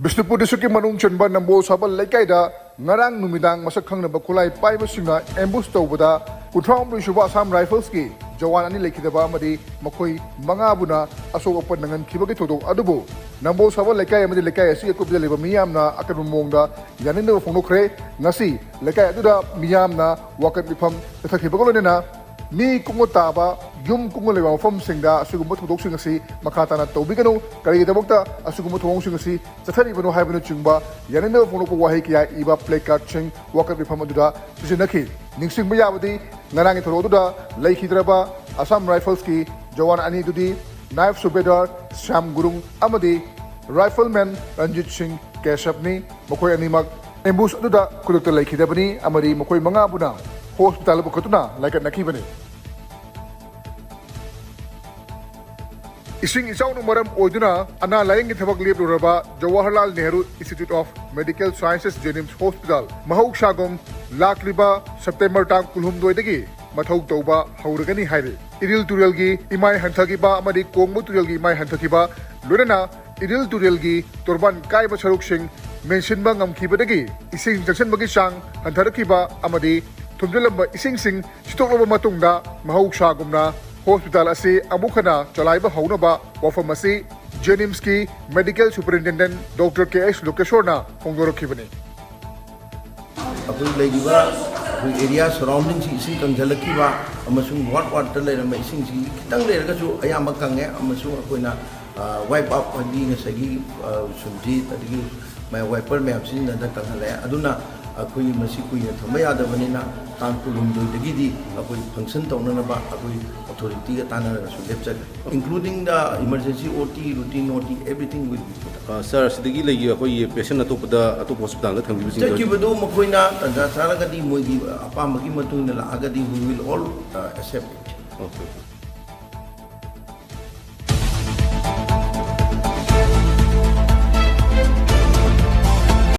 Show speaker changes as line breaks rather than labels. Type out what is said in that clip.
Bisnupur District Manung Chenba Nambo Sabal Lekaida, Narang Numidang, Masakang Bakulai, Paimasinga, Ambush Tobada, Kutram Rishuba Sam Rifleski, Jawan and Lakidaba Madi, Makoi, Mangabuna, Aso Opanangan Kibakito, Adubo, Nambo Sabal Lekay Madi Lekay, see a couple of Miamna, Akamunga, Yanino Fonokre, Nasi, Lekay Duda, Miamna, Wakat Bipam, the Takibakolina. Ni kumutaba yum kumulewa from singda asugumut production si makata na tobigano kari tabokta asugumut hongshing si chathari bano haibano chungba yanendo fono ko wahi kya iba play card ching waka bi pamaduda susinaki ningsing bayabadi ngarang thoroduda laikhidraba Assam Rifles ki Jawan ani dudi Naif Subedar Sham Gurung amadi Rifleman Ranjit Singh Keshapni mokoi animak ambush duda kudukta laikhidabani amadi mokoi manga buna hospital bukatuna like nakibani Ising isaw ng maram oiduna ana laying ithabag libruraba Jawaharlal Nehru Institute of Medical Sciences Jennings Hospital mahog shagom lakliba September tang kulhum doidagi mathog tauba hauragani haire iril turelgi imai hantagiba amadi kongmu turelgi imai hantagiba lunana iril turelgi turban kaiba saruk sing mention ba ngamkhibadagi ising junction bagi sang hantarakiba amadi tumdulamba ising sing sitokloba matungda mahog shagomna Hospital asi amukana chalaiba haunaba wafam asi Jennings ki Medical Superintendent Dr. K.S. Lokeshwarna hongdorokibani.
Apoi legiba area surrounding si ising kangjalakiba amasung what leirama ising si kitang leiragasu ayamba kange amasung akoina wipe up adi ngasagi sumji adigi may wiper map sin na tanghale aduna akoi masi kuina thamaya dabanina tanpulum doidagidi akoi function tawnanaba akoi authority ga tanara su lepcha including the emergency OT routine OT everything will be put
sir sidagi legi akoi patient atopada atop hospital da thambi bising
ki bedo makoina tanda saragadi moigi apamagi matungna la agadi we will all accept it.
Okay.